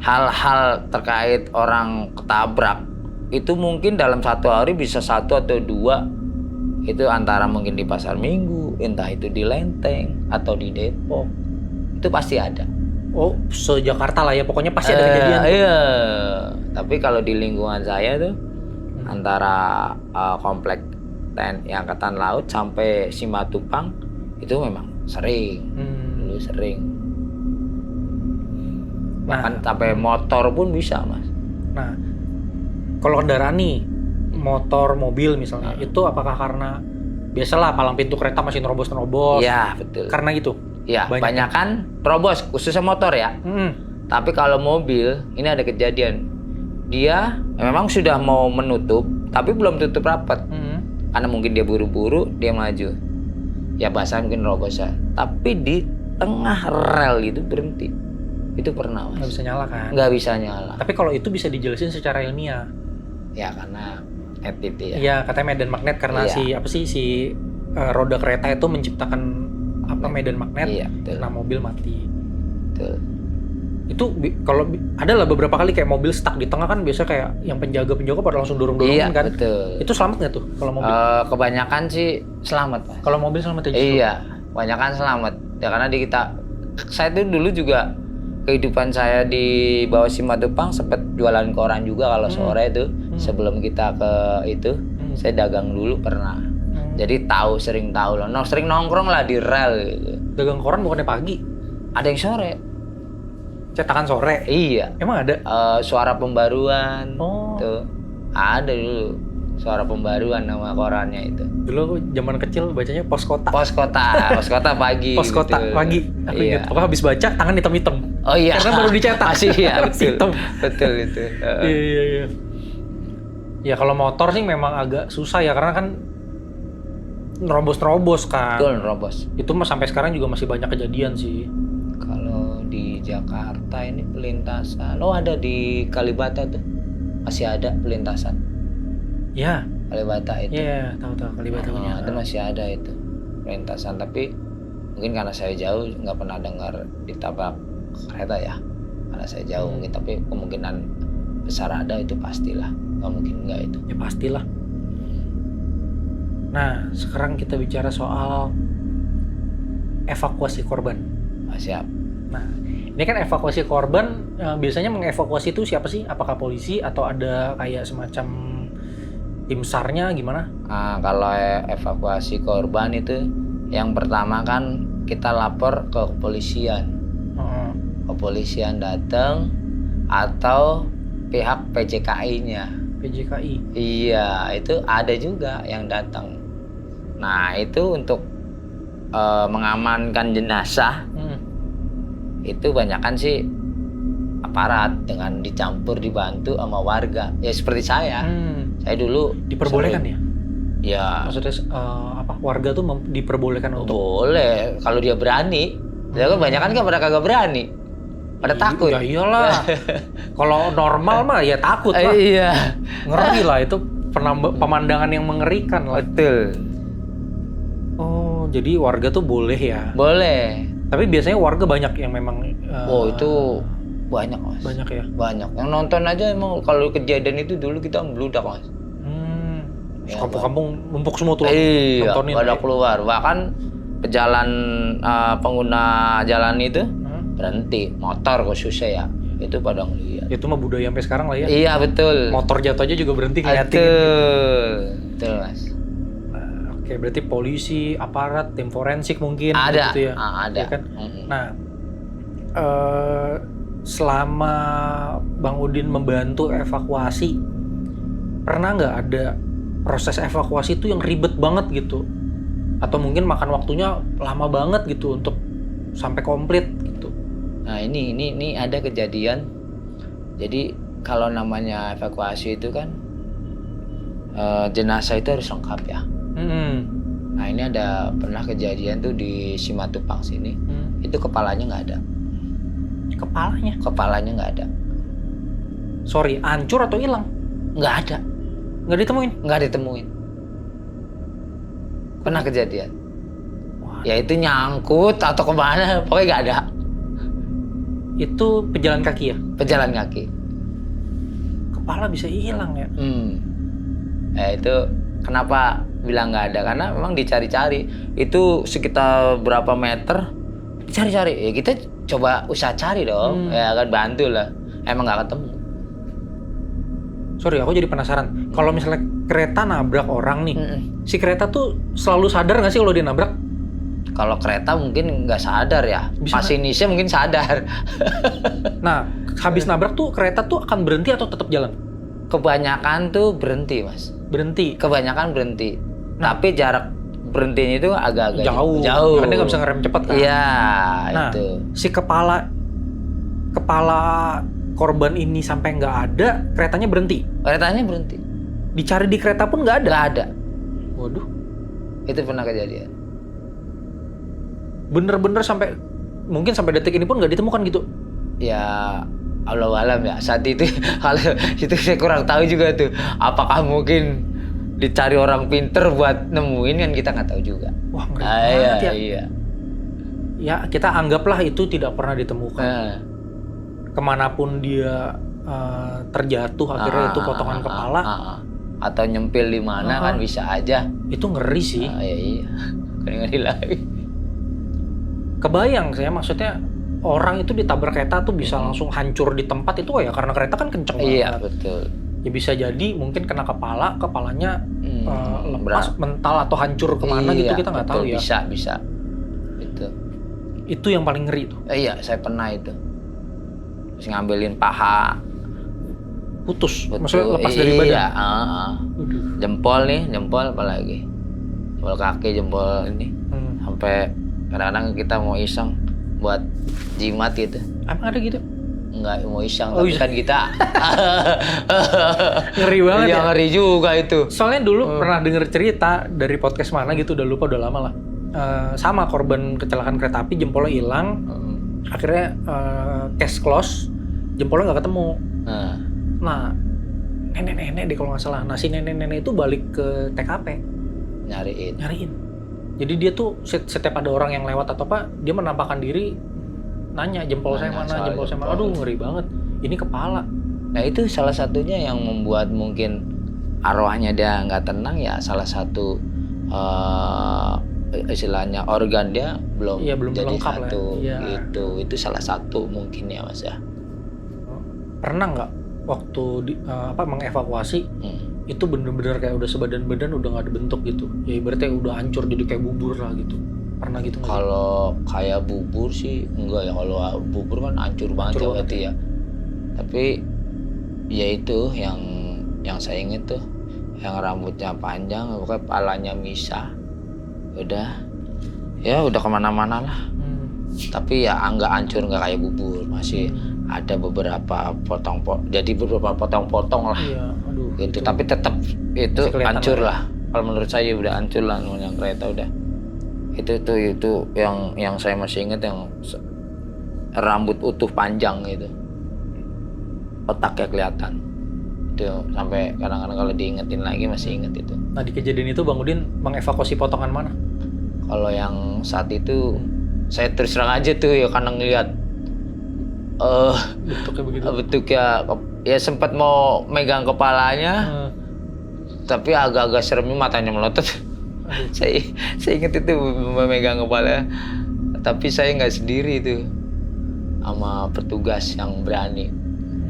hal-hal terkait orang ketabrak itu mungkin dalam satu hari bisa 1 atau 2. Itu antara mungkin di Pasar Minggu, entah itu di Lenteng atau di Depok. Itu pasti ada. Oh, se-Jakarta lah ya, pokoknya pasti ada kejadian. Iya, tapi kalau di lingkungan saya tuh antara komplek TNI Angkatan Laut sampai Simatupang itu memang sering, dulu sering. Bahkan sampai motor pun bisa mas. Nah, kalau kendaraan nih, motor, mobil misalnya, itu apakah karena biasalah palang pintu kereta masih nerobos-nerobos? Iya betul. Karena gitu? Iya, banyak kan terobos, khususnya motor ya. Tapi kalau mobil, ini ada kejadian. Dia memang sudah mau menutup, tapi belum tutup rapat. Karena mungkin dia buru-buru, dia maju. Ya bahasa mungkin robos ya. Tapi di tengah rel itu berhenti. Itu pernah mas. Nggak bisa nyala kan? Nggak bisa nyala. Tapi kalau itu bisa dijelasin secara ilmiah. Ya karena itu ya. Iya, katanya medan magnet karena si roda kereta itu menciptakan medan magnet. Iya, betul. Nah, mobil mati. Betul. Itu kalau ada lah beberapa kali kayak mobil stuck di tengah kan biasa kayak yang penjaga pada langsung dorong-dorongin kan. Betul. Itu selamat nggak tuh kalau mobil? Kebanyakan sih selamat mas. Kalau mobil selamat aja. Iya, kebanyakan selamat. Ya karena saya tuh dulu juga kehidupan saya di bawah Simatupang sempat jualan koran juga kalau sore itu sebelum kita ke itu saya dagang dulu pernah. Jadi sering tahu loh. Sering nongkrong lah di rel gitu. Dagang koran bukannya pagi? Ada yang sore. Cetakan sore? Iya. Emang ada? Suara Pembaruan. Oh. Tuh. Ada dulu. Suara Pembaruan nama korannya itu. Dulu aku zaman kecil bacanya Pos Kota. Pos Kota pagi. Pos Kota betul. pagi. Aku ingat. Pokoknya habis baca tangan hitam-hitam. Oh iya. Karena baru dicetak. Masih ya, betul. Hitam. Betul itu. Iya. Ya kalau motor sih memang agak susah ya karena kan nerobos kan. Betul, nerobos. Itu sampai sekarang juga masih banyak kejadian sih. Kalau di Jakarta ini pelintasan, ada di Kalibata tuh masih ada pelintasan. Ya. Kalibata itu. Iya, tahu Kalibata punya. Itu masih ada itu pelintasan, tapi mungkin karena saya jauh nggak pernah dengar ditabrak kereta ya. Karena saya jauh mungkin, tapi kemungkinan besar ada itu pastilah. Nggak mungkin nggak itu. Ya pastilah. Nah, sekarang kita bicara soal evakuasi korban. Siap. Nah, ini kan evakuasi korban, biasanya mengevakuasi itu siapa sih? Apakah polisi atau ada kayak semacam tim SAR-nya gimana? Nah, kalau evakuasi korban itu yang pertama kan kita lapor ke kepolisian. Kepolisian datang atau pihak PJKI-nya. PJKI. Iya, itu ada juga yang datang. Nah, itu untuk mengamankan jenazah. Itu banyakan sih aparat dengan dicampur dibantu sama warga. Ya seperti saya. Saya dulu Diperbolehkan ya? Ya. Maksudnya warga tuh diperbolehkan untuk Boleh kalau dia berani. Ya kan banyak kan mereka kagak berani. Pada takut. Ya iyalah. Kalau normal mah ya takut lah. Iya. Ngeri lah, itu pemandangan yang mengerikan lah. Betul. Oh, jadi warga tuh boleh ya? Boleh. Tapi biasanya warga banyak yang memang itu banyak, Mas. banyak ya? Banyak. Yang nonton aja emang kalau kejadian itu dulu kita meludak, Mas. Ya, kampung-kampung numpuk semua tuh. Iya, nontonin pada ya. keluar. Bahkan pejalan pengguna jalan itu berhenti, motor khususnya ya. Itu pada ngeliat. Itu mah budaya sampai sekarang lah ya. Iya, betul. Motor jatuh aja juga berhenti ngeliatin. Betul, Mas. Oke, berarti polisi, aparat, tim forensik mungkin Ada, gitu ya. ada. Ya kan? Nah, selama Bang Udin membantu evakuasi, pernah nggak ada proses evakuasi itu yang ribet banget gitu? Atau mungkin makan waktunya lama banget gitu untuk sampai komplit gitu? Nah, ini ada kejadian. Jadi kalau namanya evakuasi itu kan jenazah itu harus lengkap ya. Nah, ini ada pernah kejadian tuh di Simatupang sini. Itu kepalanya nggak ada. Kepalanya nggak ada. Sorry, hancur atau hilang? Nggak ada. Nggak ditemuin? Nggak ditemuin. Pernah kejadian. Wah. Ya itu nyangkut atau kemana, pokoknya nggak ada. Itu pejalan kaki ya? Pejalan kaki. Kepala bisa hilang ya? Ya itu kenapa bilang nggak ada, karena memang dicari-cari. Itu sekitar berapa meter dicari-cari. Ya kita coba usaha cari dong. Ya kan, bantu lah. Emang nggak ketemu. Sorry, aku jadi penasaran. Kalau misalnya kereta nabrak orang nih, si kereta tuh selalu sadar nggak sih kalau dia nabrak? Kalau kereta mungkin nggak sadar ya. Masinisnya mungkin sadar. Nah, habis nabrak tuh kereta tuh akan berhenti atau tetap jalan? Kebanyakan tuh berhenti, Mas. Berhenti. Kebanyakan berhenti. Tapi jarak berhentinya itu agak-agak jauh. Karena dia nggak bisa ngerem cepat kan? Iya, nah, itu. Si kepala korban ini sampai nggak ada, keretanya berhenti. Keretanya berhenti. Dicari di kereta pun nggak ada. Nggak ada. Waduh. Itu pernah kejadian. Bener-bener mungkin sampai detik ini pun nggak ditemukan gitu. Ya Allah alam ya, saat itu kalau itu saya kurang tahu juga tuh. Apakah mungkin dicari orang pinter buat nemuin, kan kita nggak tahu juga. Wah, ngeri banget ya. Iya. Ya kita anggaplah itu tidak pernah ditemukan. Kemanapun dia terjatuh, akhirnya itu potongan kepala. Atau nyempil di mana kan bisa aja. Itu ngeri sih. Iya. Ngeri lagi. Kebayang saya, maksudnya orang itu ditabrak kereta tuh bisa langsung hancur di tempat itu ya, karena kereta kan kenceng banget. Iya, betul. Ya bisa jadi mungkin kena kepalanya lepas, mental atau hancur kemana gitu, kita nggak tahu ya. Bisa. Itu yang paling ngeri tuh. Iya, saya pernah itu. Terus ngambilin paha. Putus, betul. Maksudnya lepas dari badan? Iya, jempol apalagi. Jempol kaki, jempol ini. Sampai kadang-kadang kita mau iseng buat jimat gitu. Emang ada gitu? Enggak mau iseng, tapi kan kita ngeri banget ya. Ngeri juga itu. Soalnya dulu pernah denger cerita dari podcast mana gitu, udah lupa, udah lama lah. Sama korban kecelakaan kereta api, jempolnya hilang. Akhirnya case close, jempolnya nggak ketemu. Nah, nenek-nenek deh kalau nggak salah. Nah, si nenek-nenek itu balik ke TKP. Nyariin. Jadi dia tuh setiap ada orang yang lewat atau apa, dia menampakkan diri, nanya jempol saya mana. Aduh, ngeri banget. Ini kepala. Nah, itu salah satunya yang membuat mungkin arwahnya dia nggak tenang ya. Salah satu istilahnya organ dia belum, Iya, belum jadi lengkap lah. satu. Iya. Itu salah satu mungkin ya Mas ya. Pernah nggak waktu mengevakuasi Hmm. itu bener-bener kayak udah sebadan badan udah nggak ada bentuk gitu, ya berarti udah hancur jadi kayak bubur lah gitu, pernah gitu nggak sih? Kalau kayak bubur sih enggak ya, kalau bubur kan hancur banget Hancur ya banget berarti ya. Tapi ya itu yang saya inget tuh, yang rambutnya panjang, pokoknya palanya misah, udah kemana-mana lah. Tapi ya nggak hancur, nggak kayak bubur, masih ada beberapa jadi beberapa potong-potong lah. Iya, aduh. Gitu. Tapi tetap itu Masih kelihatan hancur lah. lah. Kalau menurut saya udah hancur lah yang kereta udah. Itu yang saya masih ingat, yang rambut utuh panjang gitu. Otaknya kelihatan. Itu sampai kadang-kadang kalau diingetin lagi masih inget itu. Nah di kejadian itu Bang Udin mengevakuasi potongan mana? Kalau yang saat itu saya terus terang aja tuh ya, karena ngeliat Bentuknya begitu. bentuknya ya sempat mau megang kepalanya, tapi agak-agak seremnya matanya melotot. saya inget itu memegang kepala, tapi saya nggak sendiri itu, sama petugas yang berani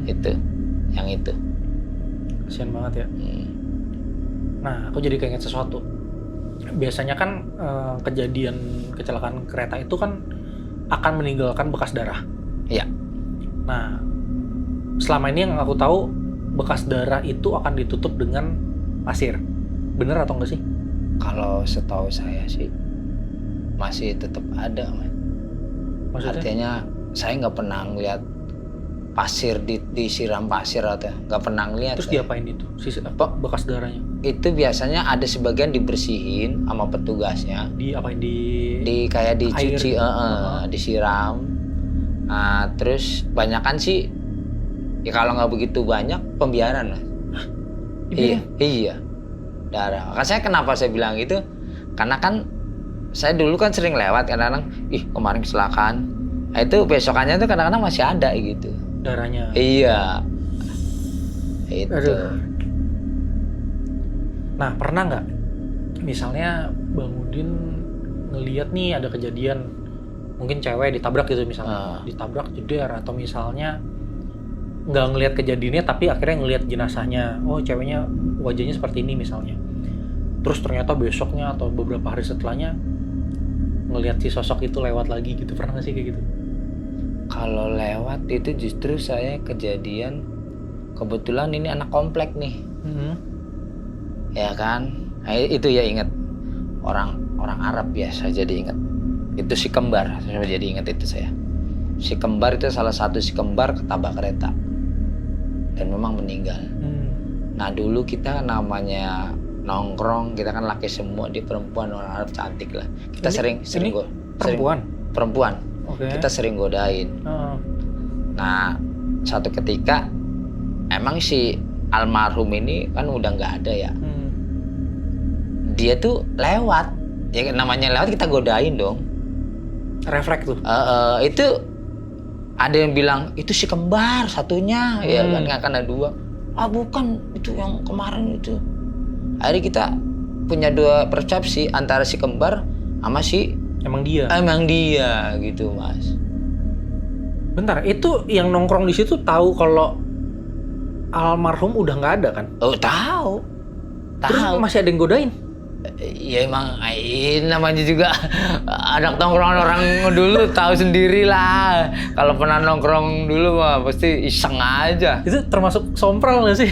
itu, yang itu. Kasian banget ya. Nah aku jadi keinget sesuatu. Biasanya kan kejadian kecelakaan kereta itu kan akan meninggalkan bekas darah. Iya. Nah selama ini yang aku tahu bekas darah itu akan ditutup dengan pasir. Bener atau enggak sih? Kalau setahu saya sih masih tetap ada, man. Maksudnya? Artinya saya nggak pernah ngeliat pasir disiram pasir atau nggak pernah ngeliat. Terus saya. diapain itu? Bekas darahnya? Itu biasanya ada sebagian dibersihin sama petugasnya. Diapain? Di Kayak dicuci, air. disiram. Nah, terus banyakan sih ya kalau nggak begitu banyak pembiaran lah. Iya. Darah. Makanya saya kenapa saya bilang gitu? Karena kan saya dulu kan sering lewat kadang-kadang, kemarin kecelakaan. Nah, itu besokannya tuh kadang-kadang masih ada gitu. darahnya. Iya. Itu. Aduh. Nah pernah nggak misalnya Bang Udin ngeliat nih ada kejadian mungkin cewek ditabrak gitu misalnya, ditabrak jeder, atau misalnya nggak ngelihat kejadiannya tapi akhirnya ngelihat jenazahnya, oh ceweknya wajahnya seperti ini misalnya, terus ternyata besoknya atau beberapa hari setelahnya ngelihat si sosok itu lewat lagi gitu, pernah nggak sih kayak gitu? Kalau lewat itu justru saya kejadian, kebetulan ini anak komplek nih, ya kan? Nah, itu ya inget orang Arab biasa jadi inget. Itu si kembar, saya jadi inget itu saya. Si kembar itu salah satu si kembar ketabrak kereta dan memang meninggal. Nah dulu kita namanya nongkrong, kita kan laki semua, di perempuan orang Arab cantik lah. Kita sering perempuan. Okay. Kita sering godain. Nah satu ketika emang si almarhum ini kan udah nggak ada ya. Dia tuh lewat, ya namanya lewat kita godain dong. Refleks tuh. Itu ada yang bilang itu si kembar satunya, ya kan nggak akan ada dua. Bukan, itu yang kemarin itu. Akhirnya kita punya dua persepsi antara si kembar sama si Emang dia gitu Mas. Bentar, itu yang nongkrong di situ tahu kalau almarhum udah nggak ada kan? Oh tahu. Terus masih ada yang godain? Ya emang namanya juga anak nongkrong orang dulu, tahu sendiri lah. Kalau pernah nongkrong dulu mah pasti iseng aja. Itu termasuk sompral nggak sih?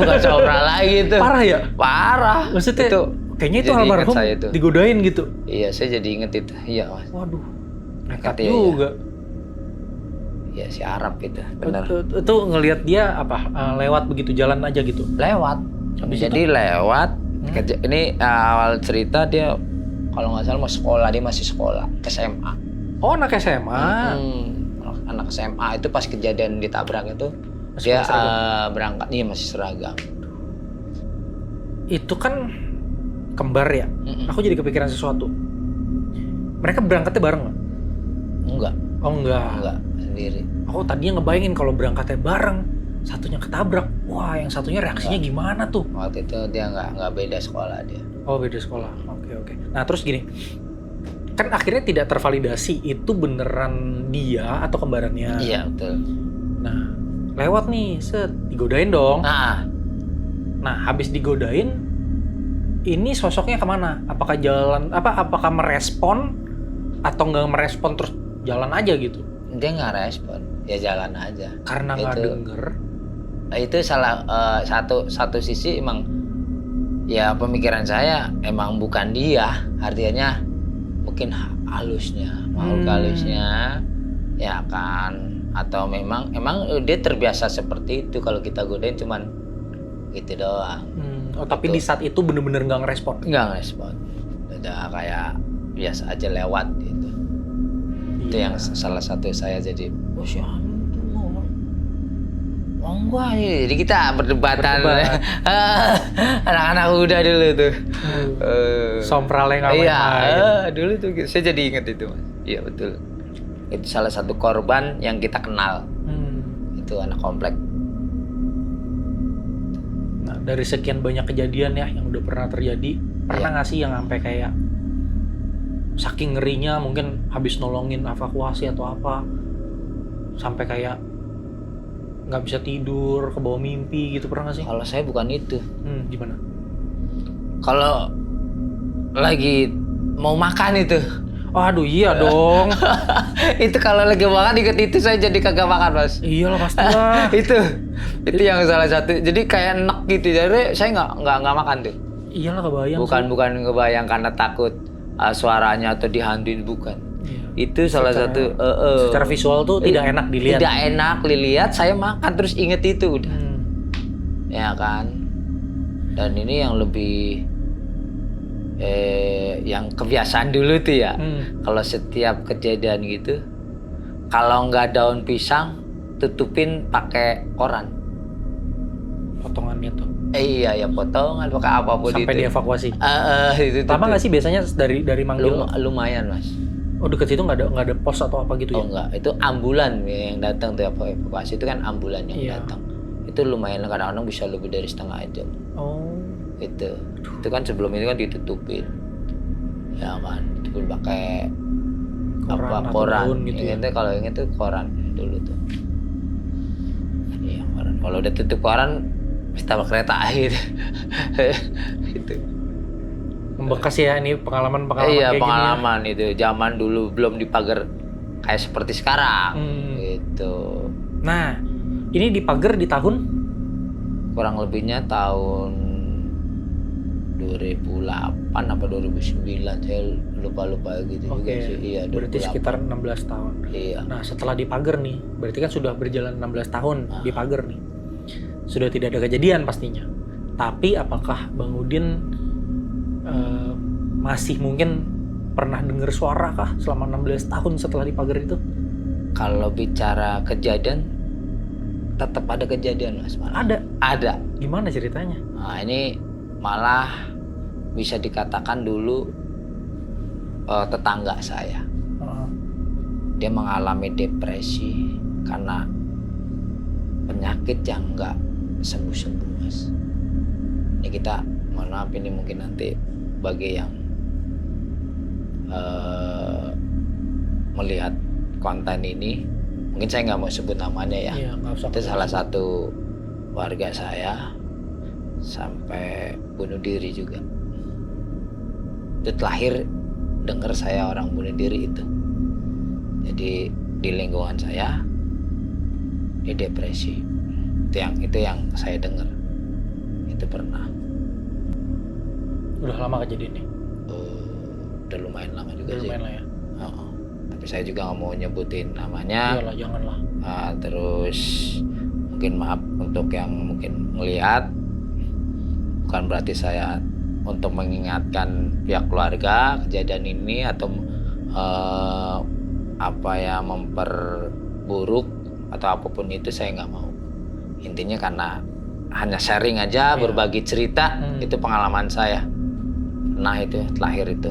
Bukan sompral lagi itu. Parah ya? Parah. Maksudnya itu, kayaknya itu almarhum digodain gitu. Iya, saya jadi inget itu. Iya Mas. Waduh, nekat ya, juga. Ya si Arab itu, benar. Itu ngelihat dia lewat begitu jalan aja gitu? Lewat. Jadi lewat. Ini awal cerita dia kalau nggak salah mau sekolah, dia masih sekolah SMA. Oh anak SMA. Anak SMA itu pas kejadian ditabrak itu masih dia berangkat, iya masih seragam. Itu kan kembar ya. Aku jadi kepikiran sesuatu. Mereka berangkatnya bareng nggak? Enggak. Oh enggak. Enggak, sendiri. Aku tadinya ngebayangin kalau berangkatnya bareng, satunya ketabrak. Wah, yang satunya reaksinya gimana tuh? Waktu itu dia nggak beda sekolah dia. Oh, beda sekolah. Oke. Nah, terus gini. kan akhirnya tidak tervalidasi itu beneran dia atau kembarannya. Iya betul. Nah, lewat nih, digodain dong. Nah, habis digodain, ini sosoknya kemana? Apakah apakah merespon atau nggak merespon terus jalan aja gitu? Dia nggak respon, ya jalan aja. Karena nggak denger. Itu salah satu sisi emang ya pemikiran saya emang bukan dia, artinya mungkin halusnya, makhluk halusnya, ya kan? Atau emang dia terbiasa seperti itu kalau kita godain cuman gitu doang. Tapi di saat itu bener-bener nggak ngerespon? Nggak ngerespon, udah kayak biasa aja lewat gitu. Itu yang salah satu saya jadi, oh si Anu tuh mau gua ya. Jadi kita berdebatan. Anak-anak muda dulu tuh. Sompralnya nggak main-main. Iya, dulu tuh saya jadi inget itu Mas. Iya betul. Itu salah satu korban yang kita kenal. Itu anak komplek. Nah, dari sekian banyak kejadian ya yang udah pernah terjadi, pernah nggak sih yang sampai kayak saking ngerinya mungkin habis nolongin evakuasi atau apa sampai kayak nggak bisa tidur, kebawa mimpi gitu, pernah nggak sih? Kalau saya bukan itu. Gimana? Kalau lagi mau makan itu. Oh, aduh iya dong. Itu kalau lagi makan inget itu saya jadi kagak makan Mas. Iyalah pastilah. itu yang salah satu. Jadi kayak enak gitu. Jadi saya nggak makan tuh. Iyalah kebayang. Bukan ngebayang karena takut suaranya atau dihantuin, bukan. Iya. Itu salah satu. Secara visual tuh tidak enak dilihat. Tidak enak dilihat. Saya makan terus inget itu udah. Ya kan. Dan ini yang lebih yang kebiasaan dulu tuh ya. Kalau setiap kejadian gitu, kalau nggak daun pisang, tutupin pakai koran. Potongannya tuh. Iya ya potongan pakai apapun sampai itu. dievakuasi. Itu. Lama nggak sih biasanya dari manggil? Lumayan Mas. Oh deket situ nggak ada pos atau apa gitu ya? Oh enggak, itu ambulan yang datang tuh evakuasi itu kan ambulan yang datang. Itu lumayan kadang-kadang bisa lebih dari setengah jam. Oh. Itu kan sebelum itu kan ditutupin. Ya kan, ditutupin pakai koran gitu ya. Kalau yang itu koran dulu tuh. Iya, koran. Kalau udah tutup koran kita kereta air. Gitu. Membekas ya ini pengalaman iya, kayak pengalaman gini ya. Itu zaman dulu belum dipagar kayak seperti sekarang. Gitu. Nah, ini dipagar di tahun kurang lebihnya tahun 2008 apa 2009, saya lupa gitu juga sih. Iya, 2008. Berarti sekitar 16 tahun. Iya. Nah, setelah dipagar nih, berarti kan sudah berjalan 16 tahun dipagar nih. Sudah tidak ada kejadian pastinya. Tapi apakah Bang Udin masih mungkin pernah dengar suara kah selama 16 tahun setelah dipagar itu? Kalau bicara kejadian, tetap ada kejadian Mas. Ada. Gimana ceritanya? Nah, ini malah bisa dikatakan dulu tetangga saya. Dia mengalami depresi karena penyakit yang nggak sembuh-sembuh Mas. Ini kita, mohon maaf ini mungkin nanti bagi yang melihat konten ini, mungkin saya nggak mau sebut namanya ya. Iya, nggak usah. Itu salah satu warga saya sampai bunuh diri juga. Itu terakhir dengar saya orang bunuh diri itu. Jadi di lingkungan saya dia depresi. Itu yang saya dengar. Itu pernah. Udah lama kejadiannya? Udah lumayan lama juga sih. Lumayan lah ya. Tapi saya juga nggak mau nyebutin namanya. Iyalah, janganlah. Terus mungkin maaf untuk yang mungkin ngelihat. Bukan berarti saya untuk mengingatkan pihak keluarga kejadian ini atau memperburuk atau apapun itu, saya nggak mau. Intinya karena hanya sharing aja, berbagi cerita, itu pengalaman saya. Nah itu terakhir itu.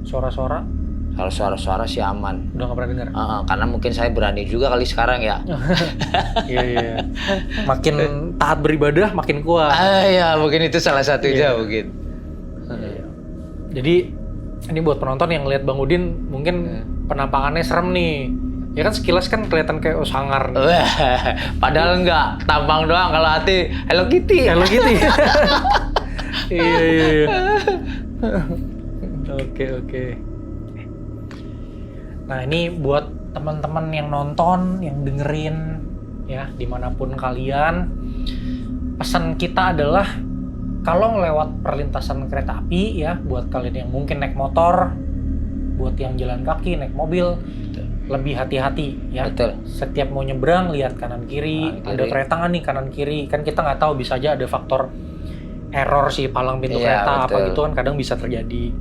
Suara-suara sih aman. udah nggak pernah dengar. Karena mungkin saya berani juga kali sekarang ya. Iya. Makin taat beribadah makin kuat. Iya, mungkin itu salah satunya mungkin. Jadi Ini buat penonton yang ngeliat Bang Udin mungkin penampakannya serem nih. Ya kan sekilas kan kelihatan kayak sangar. Wah, padahal enggak, tampang doang, kalau hati Hello Kitty. Hello Kitty. Iya. Oke. Nah ini buat teman-teman yang nonton, yang dengerin ya dimanapun kalian, pesan kita adalah kalau ngelewat perlintasan kereta api ya, buat kalian yang mungkin naik motor, buat yang jalan kaki, naik mobil, lebih hati-hati ya. Betul. Setiap mau nyebrang lihat kanan kiri, ada kereta nggak nih kanan kiri, kan kita nggak tahu, bisa aja ada faktor error si palang pintu kereta apa gitu kan, kadang bisa terjadi.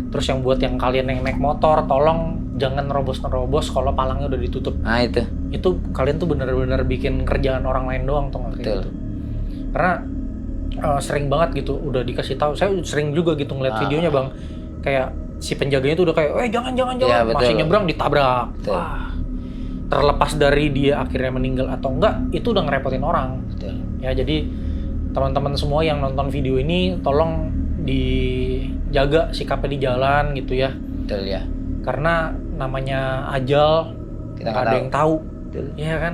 Terus yang buat yang kalian yang naik motor, tolong jangan nerobos kalau palangnya udah ditutup. Nah itu Kalian tuh bener-bener bikin kerjaan orang lain doang tuh kayak gitu. Karena sering banget gitu udah dikasih tahu. Saya sering juga gitu ngeliat videonya Bang, kayak si penjaganya tuh udah kayak, jangan, Ya, masih nyebrang ditabrak. Betul. Wah, terlepas dari dia akhirnya meninggal atau enggak, itu udah ngerepotin orang. Betul. Ya jadi teman-teman semua yang nonton video ini tolong dijaga sikapnya di jalan gitu ya. Betul ya. Karena namanya ajal Kita nggak ada yang tahu. Betul. Iya kan?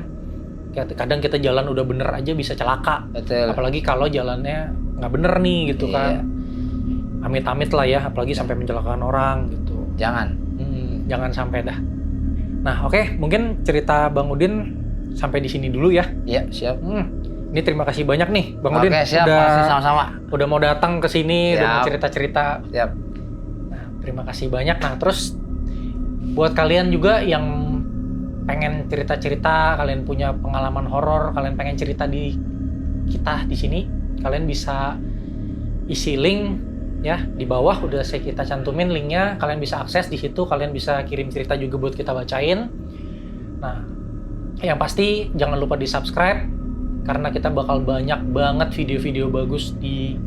Kadang kita jalan udah bener aja bisa celaka. Betul. Apalagi kalau jalannya nggak bener nih gitu kan. Amit-amit lah ya, apalagi sampai mencelakakan orang gitu. Jangan. Jangan sampai dah. Nah oke, mungkin cerita Bang Udin sampai di sini dulu ya. Iya, siap. Ini terima kasih banyak nih Bang Udin. Oke, siap. Makasih sama-sama. Udah mau datang ke sini, udah mau Siap. cerita-cerita. Siap. Nah, terima kasih banyak. Nah, terus buat kalian juga yang pengen cerita-cerita, kalian punya pengalaman horor, kalian pengen cerita di kita di sini, kalian bisa isi link ya di bawah, udah kita cantumin linknya, kalian bisa akses di situ, kalian bisa kirim cerita juga buat kita bacain. Nah, yang pasti jangan lupa di subscribe karena kita bakal banyak banget video-video bagus di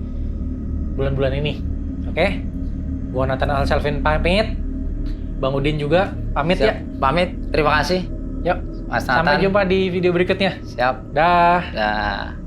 bulan-bulan ini. Oke? Gua Nathan Al Selvin pamit. Bang Udin juga pamit. Siap. Ya. Pamit. Terima kasih. Yuk. Mas Sampai Nathan. jumpa di video berikutnya. Siap. Dah. Dah.